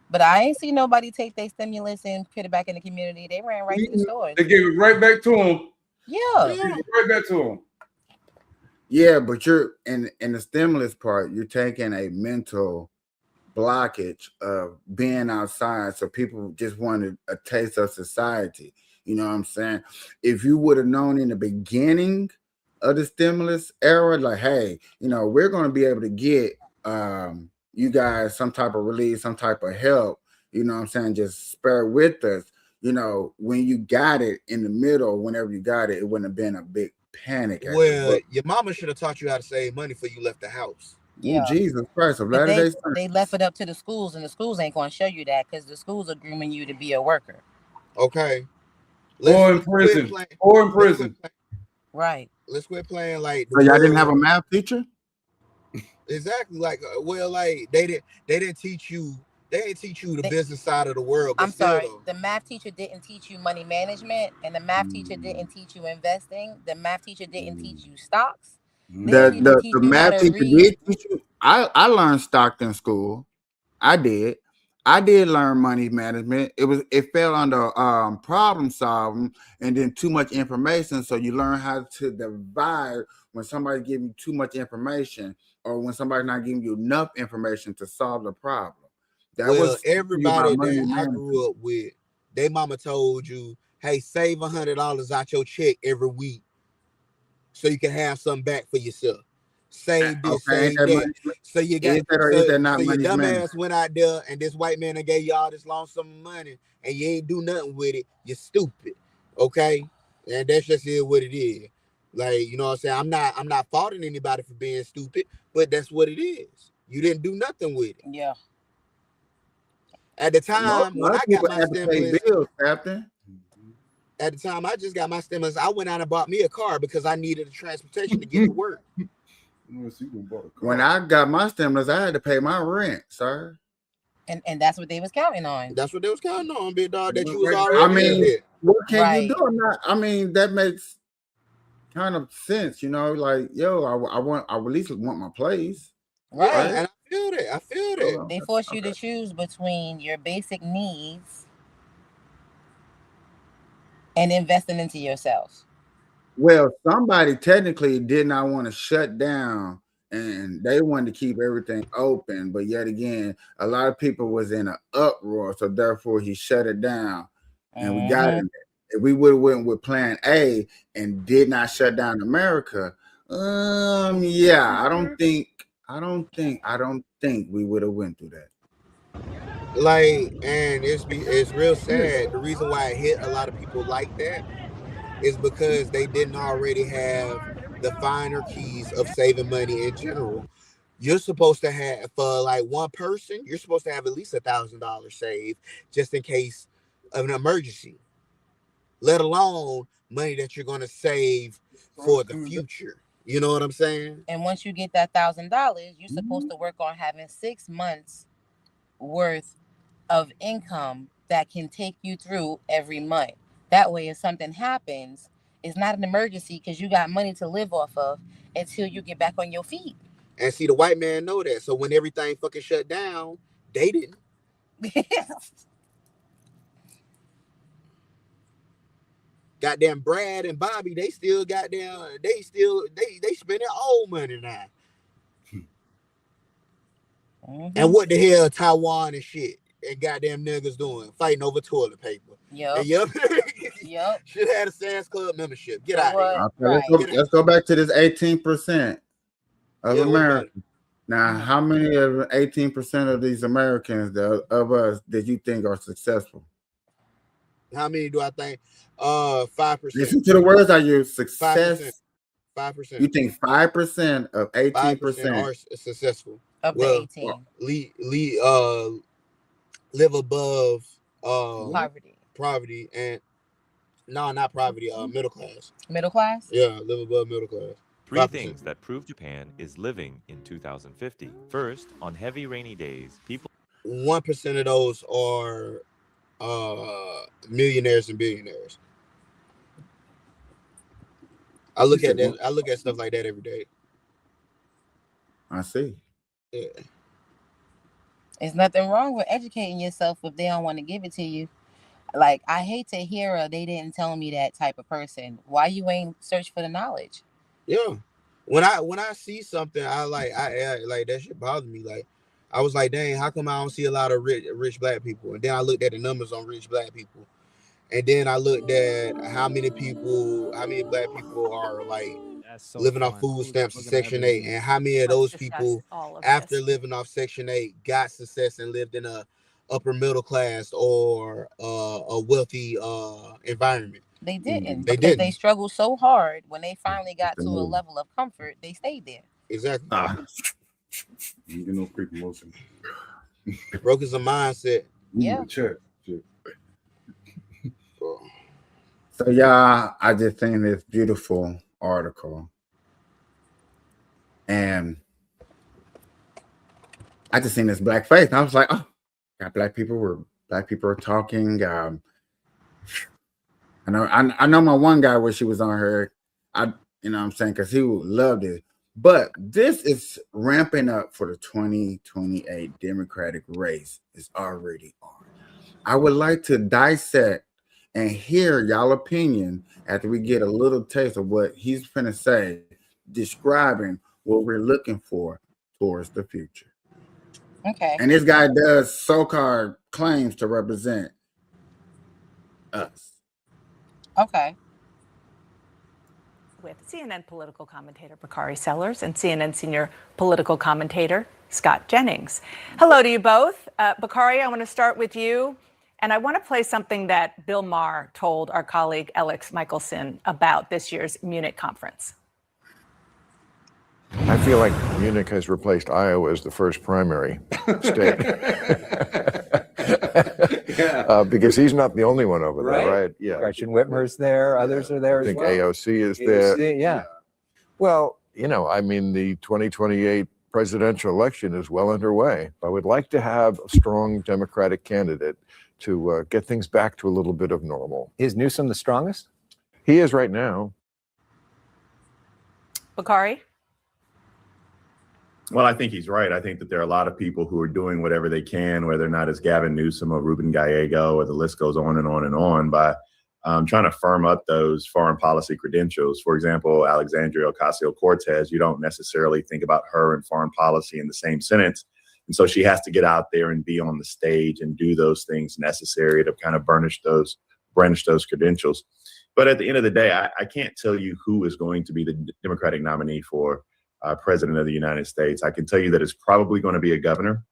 But I ain't see nobody take their stimulus and put it back in the community. They ran right to the stores.
They gave it right back to them.
Yeah.
Right back to them.
Yeah, but you're in the stimulus part, you're taking a mental blockage of being outside, so people just wanted a taste of society. You know what I'm saying? If you would have known in the beginning of the stimulus era, like, hey, we're going to be able to get you guys some type of relief, some type of help, you know what I'm saying? Just bear with us. When you got it in the middle, whenever you got it, it wouldn't have been a big panic.
Well, your mama should have taught you how to save money before you left the house.
Yeah.
Jesus Christ.
But they left it up to the schools, and the schools ain't going to show you that because the schools are grooming you to be a worker.
Okay.
Or in prison.
Right.
Let's quit playing like.
So y'all didn't have a math teacher?
Exactly. Like, they didn't teach you. They didn't teach you the business side of the world.
I'm sorry. The math teacher didn't teach you money management, and the math teacher didn't teach you investing. The math teacher didn't teach you stocks.
The math teacher did teach you. I learned stock in school. I did learn money management. It fell under problem solving and then too much information. So you learn how to divide when somebody gives you too much information or when somebody's not giving you enough information to solve the problem.
Everybody that I grew up with, their mama told you, hey, save $100 out your check every week so you can have something back for yourself. Save this, save that. So you got so your dumbass went out there and this white man gave you all this long sum of money and you ain't do nothing with it. You're stupid. Okay? And that's just what it is. Like, you know what I'm saying? I'm not faulting anybody for being stupid, but that's what it is. You didn't do nothing with it.
Yeah.
At the time when I got my stimulus, at the time I just got my stimulus, I went out and bought me a car because I needed a transportation to get to work.
When I got my stimulus, I had to pay my rent, sir.
And that's what they was counting on.
That's what they was counting on, big dog. That you was already.
What can you do? That makes kind of sense, like, yo, I at least want my place.
Right.
And I feel that.
They force you to choose between your basic needs and investing into yourself.
Well, somebody technically did not want to shut down and they wanted to keep everything open, but yet again, a lot of people was in an uproar, so therefore he shut it down. And we got it. If we would have went with plan A and did not shut down America, I don't think we would have went through that.
Like, and it's real sad. The reason why it hit a lot of people like that is because they didn't already have the finer keys of saving money in general. You're supposed to have, for like one person, you're supposed to have at least $1,000 saved just in case of an emergency, let alone money that you're going to save for the future. You know what I'm saying?
And once you get that $1,000, you're supposed to work on having 6 months worth of income that can take you through every month. That way, if something happens, it's not an emergency because you got money to live off of until you get back on your feet.
And see, the white man know that. So when everything fucking shut down, they didn't. Goddamn Brad and Bobby, they still goddamn, they spending old money now. And what the hell Taiwan and shit and goddamn niggas doing? Fighting over toilet paper.
Yep.
Should have had a Sam's Club membership. Get out of here.
Okay, let's go back to this 18% of Americans. Now, how many of 18% of these Americans of us did you think are successful?
How many do I think? 5%.
Listen to the words I use. Success.
5%.
You think 5% of 18%
are successful?
Of the
18. Live above poverty and no, not poverty. Middle class.
Middle class?
Yeah, live above middle class.
3 things that prove Japan is living in 2050. First, on heavy rainy days,
1% of those are millionaires and billionaires. I look at that. I look at stuff like that every day.
I see.
Yeah.
There's nothing wrong with educating yourself if they don't want to give it to you. Like, I hate to hear they didn't tell me that type of person. Why you ain't search for the knowledge?
Yeah. When I see something, I like that shit bothers me. Like, I was like, dang, how come I don't see a lot of rich black people? And then I looked at the numbers on rich black people, And then I looked at how many black people are like living off food stamps in Section 8, and how many of those people, after living off Section 8, got success and lived in a upper middle class or a wealthy environment.
They didn't.
They
because
didn't.
They struggled so hard. When they finally got to a level of comfort, they stayed there.
Exactly.
You get no creepy motion.
Broke is a mindset.
Yeah.
Check.
So y'all, I just seen this beautiful article, and I just seen this black face, and I was like, oh, got black people are talking. I know my one guy where she was on her, you know what I'm saying, because he loved it. But this is ramping up for the 2028 Democratic race. It's already on. I would like to dissect and hear y'all opinion after we get a little taste of what he's finna say, describing what we're looking for towards the future.
Okay.
And this guy does so-called claims to represent us.
Okay.
With CNN political commentator Bakari Sellers and CNN senior political commentator Scott Jennings. Hello to you both. Bakari, I want to start with you. And I want to play something that Bill Maher told our colleague Alex Michelson about this year's Munich conference.
I feel like Munich has replaced Iowa as the first primary state. Because he's not the only one over there, right? Yeah.
Gretchen Whitmer's there. Others are there
I
as
think
well.
AOC is there.
Yeah.
Well, you know, I mean, the 2028 presidential election is well underway. I would like to have a strong Democratic candidate to get things back to a little bit of normal.
Is Newsom the strongest?
He is right now.
Bakari?
Well, I think he's right. I think that there are a lot of people who are doing whatever they can, whether or not it's Gavin Newsom or Ruben Gallego, or the list goes on and on and on, by trying to firm up those foreign policy credentials. For example, Alexandria Ocasio-Cortez, you don't necessarily think about her and foreign policy in the same sentence. And so she has to get out there and be on the stage and do those things necessary to kind of brandish those credentials. But at the end of the day, I can't tell you who is going to be the Democratic nominee for president of the United States. I can tell you that it's probably going to be a governor.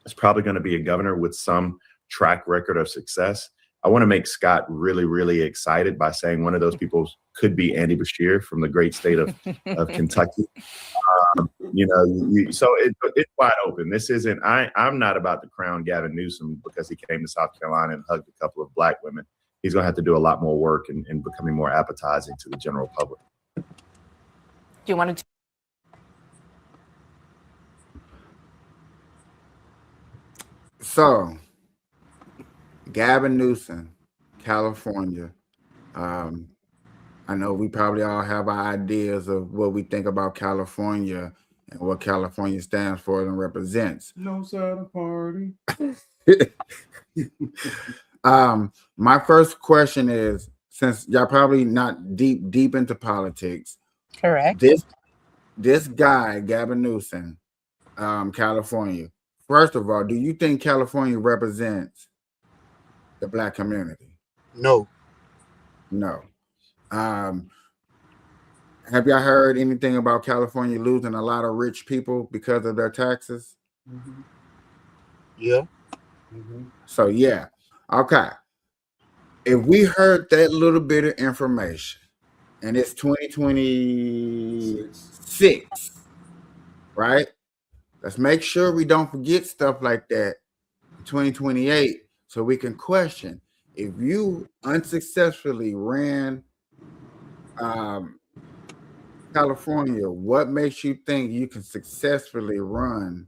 It's probably going to be a governor with some track record of success. I want to make Scott really, really excited by saying one of those people could be Andy Beshear from the great state of Kentucky. So it's wide open. This isn't, I'm not about to crown Gavin Newsom because he came to South Carolina and hugged a couple of black women. He's going to have to do a lot more work in becoming more appetizing to the general public.
Do you want to?
So, Gavin Newsom, California. I know we probably all have our ideas of what we think about California and what California stands for and represents.
No side of party.
My first question is, since y'all probably not deep into politics,
correct?
This guy, Gavin Newsom, California. First of all, do you think California represents the black community?
No.
No. Have y'all heard anything about California losing a lot of rich people because of their taxes?
Mm-hmm. Yeah.
Mm-hmm. So yeah. Okay. If we heard that little bit of information and it's 2026, right? Let's make sure we don't forget stuff like that in 2028 so we can question. If you unsuccessfully ran California, what makes you think you can successfully run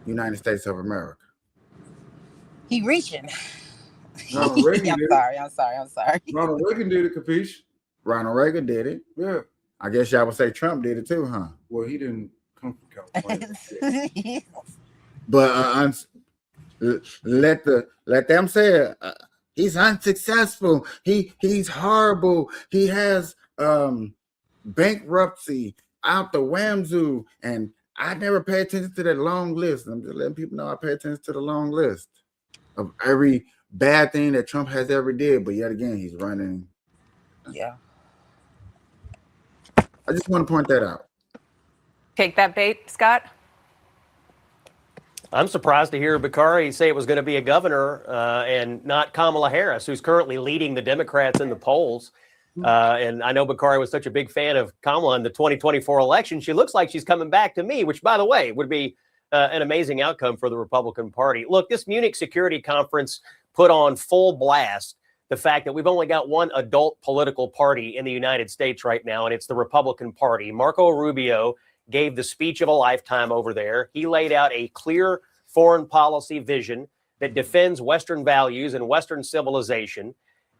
United States of America?
He reaching.
Ronald Reagan
I'm
did
sorry.
Ronald Reagan did it, capiche?
Ronald Reagan did it.
Yeah.
I guess y'all would say Trump did it too, huh?
Well, he didn't come from California.
But let them say it. He's unsuccessful. He's horrible. He has bankruptcy out the whamzoo. And I never pay attention to that long list. I'm just letting people know I pay attention to the long list. of every bad thing that Trump has ever did, but yet again, he's running.
Yeah.
I just want to point that out.
Take that bait, Scott.
I'm surprised to hear Bakari say it was going to be a governor and not Kamala Harris, who's currently leading the Democrats in the polls. And I know Bakari was such a big fan of Kamala in the 2024 election. She looks like she's coming back to me, which, by the way, would be an amazing outcome for the Republican Party. Look, this Munich Security Conference put on full blast the fact that we've only got one adult political party in the United States right now, and it's the Republican Party. Marco Rubio gave the speech of a lifetime over there. He laid out a clear foreign policy vision that defends Western values and Western civilization.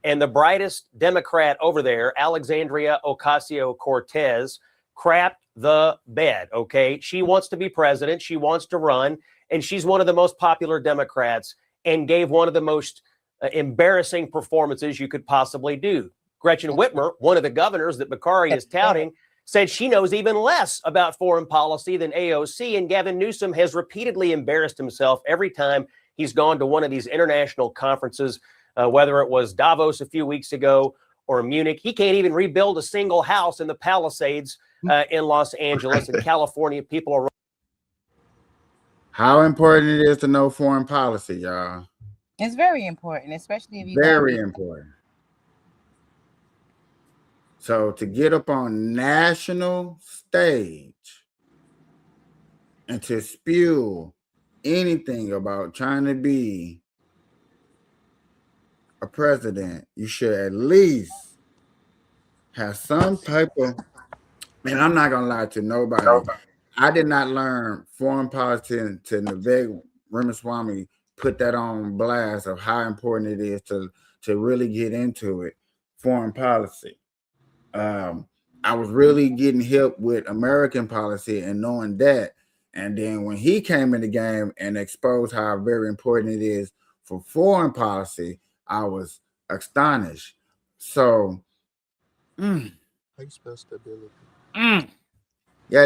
And the brightest Democrat over there, Alexandria Ocasio-Cortez, crapped the bed, okay? She wants to be president. She wants to run. And she's one of the most popular Democrats and gave one of the most embarrassing performances you could possibly do. Gretchen Whitmer, one of the governors that Bakari is touting, said she knows even less about foreign policy than AOC. And Gavin Newsom has repeatedly embarrassed himself every time he's gone to one of these international conferences, whether it was Davos a few weeks ago or Munich. He can't even rebuild a single house in the Palisades in Los Angeles and California. People are.
How important it is to know foreign policy, y'all.
It's very important, especially if you
very important. So to get up on national stage and to spew anything about trying to be a president, you should at least have some type of, and I'm not gonna lie to nobody. I did not learn foreign policy until Vivek Ramaswamy put that on blast of how important it is to really get into it, foreign policy. I was really getting hip with American policy and knowing that. And then when he came in the game and exposed how very important it is for foreign policy, I was astonished. So, yet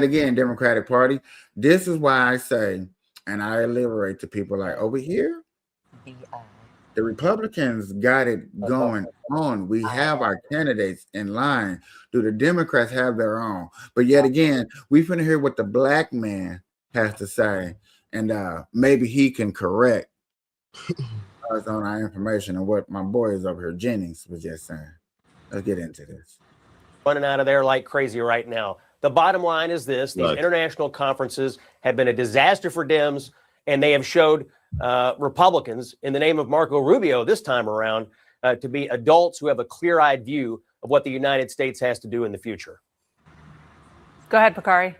again, Democratic Party, this is why I say, and I elaborate to people like over here, the Republicans got it going on. We have our candidates in line. Do the Democrats have their own? But yet again, we finna hear what the black man has to say, and maybe he can correct us on our information and what my boy is over here, Jennings, was just saying. Let's get into this.
Running out of there like crazy right now. The bottom line is this: these international conferences have been a disaster for Dems, and they have showed Republicans, in the name of Marco Rubio this time around, to be adults who have a clear-eyed view of what the United States has to do in the future.
Go ahead, Bakari.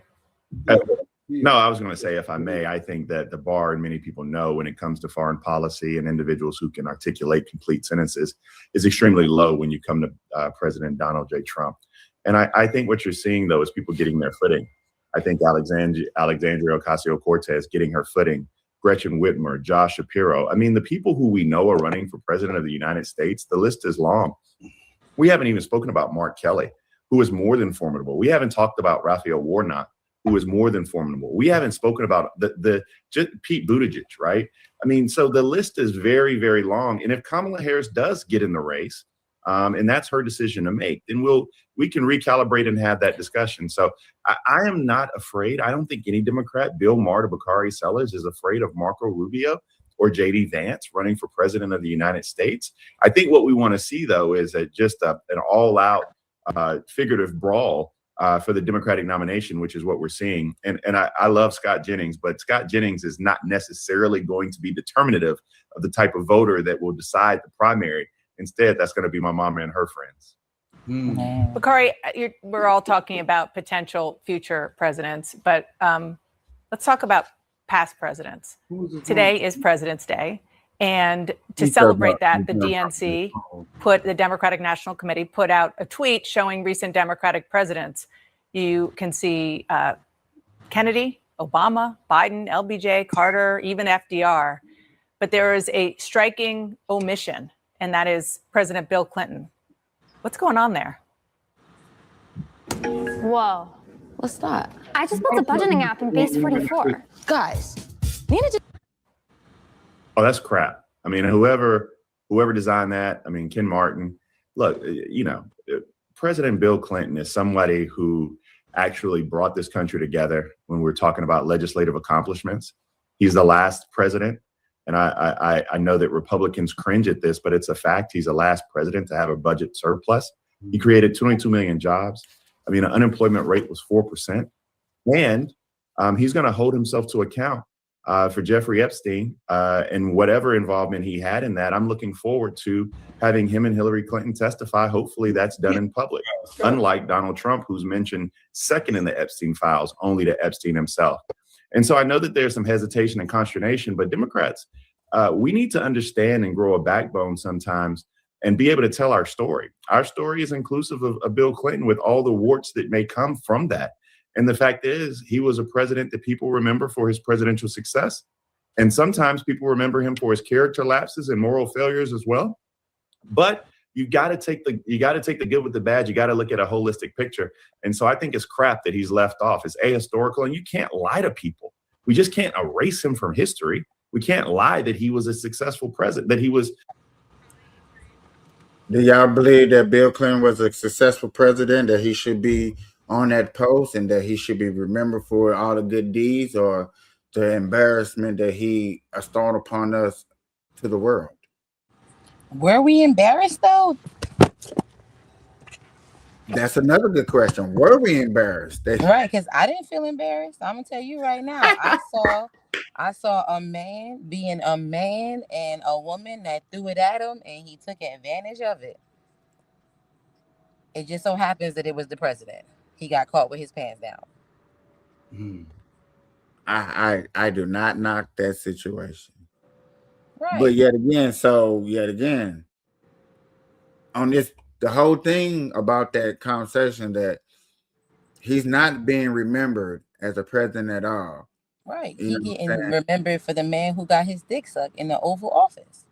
No, I was going to say, if I may, I think that the bar, and many people know, when it comes to foreign policy and individuals who can articulate complete sentences, is extremely low when you come to President Donald J. Trump. And I think what you're seeing, though, is people getting their footing. I think Alexandria Ocasio-Cortez getting her footing, Gretchen Whitmer, Josh Shapiro. I mean, the people who we know are running for president of the United States, the list is long. We haven't even spoken about Mark Kelly, who is more than formidable. We haven't talked about Raphael Warnock, who is more than formidable. We haven't spoken about just Pete Buttigieg, right? I mean, so the list is very, very long. And if Kamala Harris does get in the race, and that's her decision to make, then we can recalibrate and have that discussion. So I am not afraid. I don't think any Democrat, Bill Maher to Bakari Sellers, is afraid of Marco Rubio or J.D. Vance running for president of the United States. I think what we want to see, though, is just an all-out figurative brawl for the Democratic nomination, which is what we're seeing. And I love Scott Jennings, but Scott Jennings is not necessarily going to be determinative of the type of voter that will decide the primary. Instead, that's going to be my mama and her friends.
Bakari, we're all talking about potential future presidents, but let's talk about past presidents. Today is President's Day. And to celebrate that, the DNC the Democratic National Committee put out a tweet showing recent Democratic presidents. You can see Kennedy, Obama, Biden, LBJ, Carter, even FDR. But there is a striking omission, and that is President Bill Clinton. What's going on there?
Whoa. What's that? I just built a budgeting app in Base 44. Guys,
Oh, that's crap. I mean, whoever designed that, I mean, Ken Martin, look, you know, President Bill Clinton is somebody who actually brought this country together when we're talking about legislative accomplishments. He's the last president. And I know that Republicans cringe at this, but it's a fact. He's the last president to have a budget surplus. He created 22 million jobs. I mean, the unemployment rate was 4%. And he's going to hold himself to account for Jeffrey Epstein and whatever involvement he had in that. I'm looking forward to having him and Hillary Clinton testify. Hopefully that's done in public, unlike Donald Trump, who's mentioned second in the Epstein files, only to Epstein himself. And so I know that there's some hesitation and consternation, but Democrats, we need to understand and grow a backbone sometimes and be able to tell our story. Our story is inclusive of Bill Clinton with all the warts that may come from that. And the fact is, he was a president that people remember for his presidential success. And sometimes people remember him for his character lapses and moral failures as well. But you got to take the good with the bad. You got to look at a holistic picture. And so I think it's crap that he's left off. It's ahistorical, and you can't lie to people. We just can't erase him from history. We can't lie that he was a successful president, that he was.
Do y'all believe that Bill Clinton was a successful president, that he should be on that post and that he should be remembered for all the good deeds or the embarrassment that he bestowed upon us to the world?
Were we embarrassed though?
That's another good question. Were we embarrassed?
Right, because I didn't feel embarrassed. I'm gonna tell you right now. I saw a man being a man and a woman that threw it at him, and he took advantage of it. It just so happens that it was the president. He got caught with his pants down.
I do not knock that situation.
Right.
But yet again, on this, the whole thing about that conversation, that he's not being remembered as a president at all.
Right. He getting remembered for the man who got his dick sucked in the Oval Office.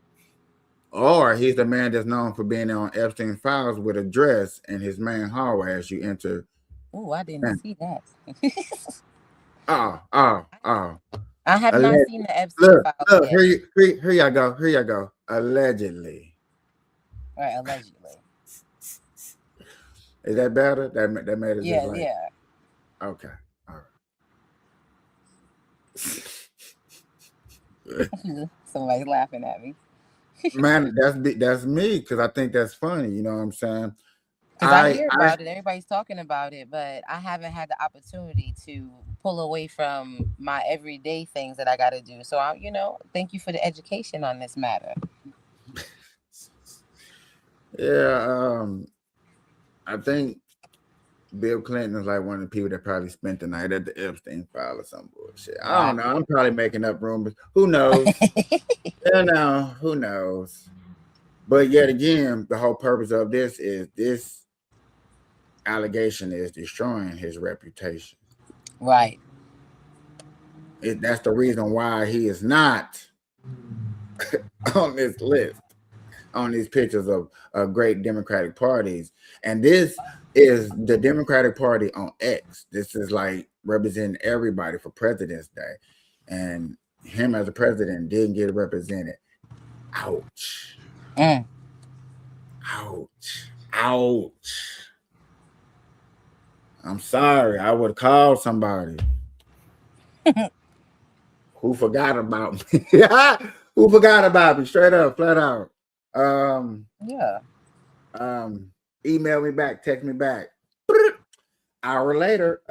Or he's the man that's known for being on Epstein files with a dress in his main hallway as you enter.
Oh, I didn't see that.
Oh.
I have not seen the Epstein files.
Look, here y'all go. Here y'all go. Allegedly.
Right, allegedly.
Is that better? That made it.
Yeah,
just like,
yeah.
Okay. All right.
Somebody's laughing at me.
Man, that's me, because I think that's funny. You know what I'm saying?
Because I hear about it. Everybody's talking about it, but I haven't had the opportunity to pull away from my everyday things that I got to do. So, thank you for the education on this matter.
Yeah, I think Bill Clinton is like one of the people that probably spent the night at the Epstein file or some bullshit. I don't know. I'm probably making up rumors. Who knows? Who knows? But yet again, the whole purpose of this allegation is destroying his reputation.
Right.
That's the reason why he is not on this list, on these pictures of great Democratic parties. And this is the Democratic Party on X. This is like representing everybody for President's Day. And him as a president didn't get represented. Ouch. Ouch. I'm sorry. I would call somebody who forgot about me. Who forgot about me? Straight up, flat out. Email me back, text me back. Hour later,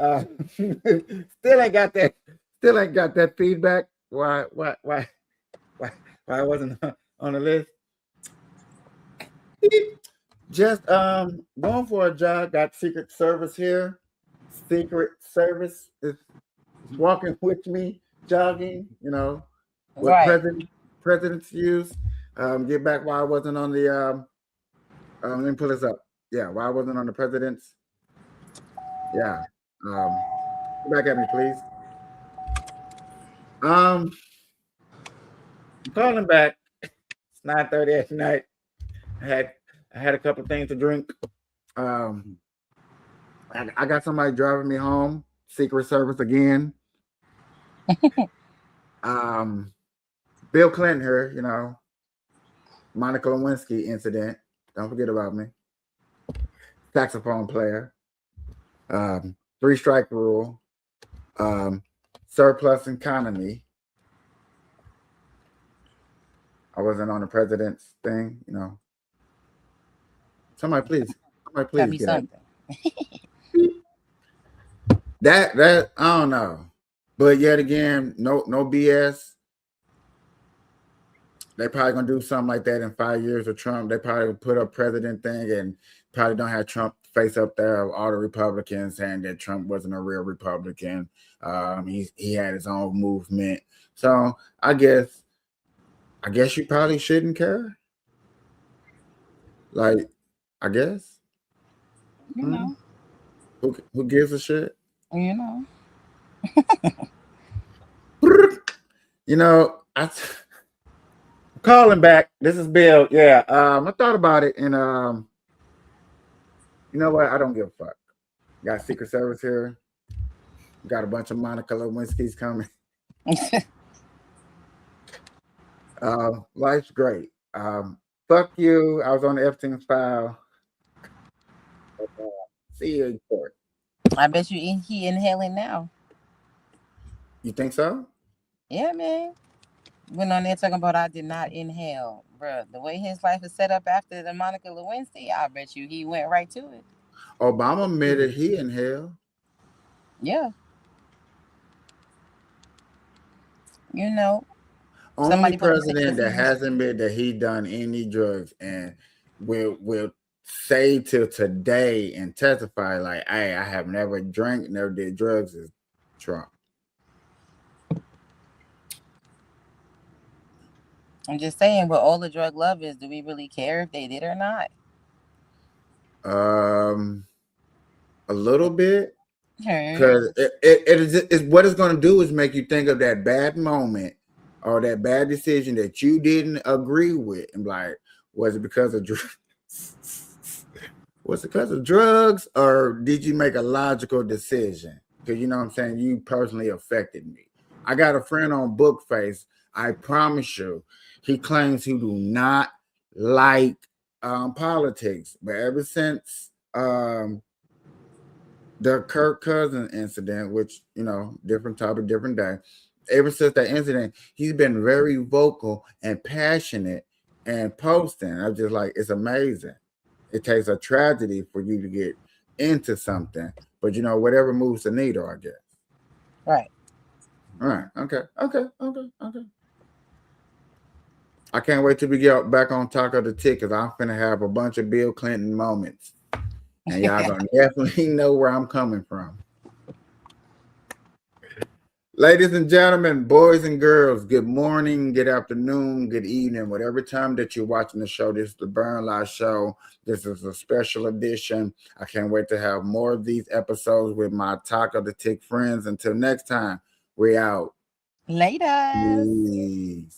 still ain't got that feedback. Why I wasn't on the list? Just going for a jog. Got Secret Service here. Secret Service is walking with me, jogging. What
right.
presidents use. Get back why I wasn't on the. Let me pull this up. Yeah, why I wasn't on the president's. Yeah. Get back at me, please. I'm calling back. It's 9:30 at night. I had a couple things to drink. I got somebody driving me home. Secret Service again. Bill Clinton here, Monica Lewinsky incident. Don't forget about me. Saxophone player. 3-strike rule. Surplus economy. I wasn't on the president's thing, you know. Somebody please
Tell me
get
something.
That I don't know. But yet again, no BS. They probably gonna do something like that in 5 years with Trump. They probably put up president thing and probably don't have Trump face up there of all the Republicans saying that Trump wasn't a real Republican. He had his own movement. So I guess you probably shouldn't care. Like, I guess.
You know.
Who gives a shit?
You know.
You know, I'm calling back. This is Bill. Yeah. I thought about it, and you know what? I don't give a fuck. Got Secret Service here. Got a bunch of Monica Lewinsky's coming. Life's great. Fuck you. I was on the Epstein file. See you in court.
I bet you he inhaling now.
You think so?
Yeah, man. Went on there talking about I did not inhale, bro. The way his life is set up after the Monica Lewinsky, I bet you he went right to it.
Obama admitted he inhaled.
Yeah. You know,
only president that hasn't admitted that he done any drugs and will say till today and testify like, hey, I have never drank, never did drugs is Trump.
I'm just saying, with all the drug lovers, do we really care if they did or not?
A little bit, because it is what it's going to do is make you think of that bad moment or that bad decision that you didn't agree with, and like, was it because of drugs? Was it because of drugs, or did you make a logical decision? Because you know what I'm saying, you personally affected me. I got a friend on Bookface. I promise you, he claims he do not like politics, but ever since the Kirk Cousins incident, which, you know, different topic, different day, ever since that incident, he's been very vocal and passionate and posting. I'm just like, it's amazing. It takes a tragedy for you to get into something, but you know, whatever moves the needle, I guess.
Right.
All right. Okay. I can't wait till we get back on Taco the Tick, because I'm finna have a bunch of Bill Clinton moments. And y'all gonna definitely know where I'm coming from. Ladies and gentlemen, boys and girls, good morning, good afternoon, good evening, whatever time that you're watching the show. This is the Burn Live Show. This is a special edition. I can't wait to have more of these episodes with my Taco the Tick friends. Until next time, we out.
Later.
Peace.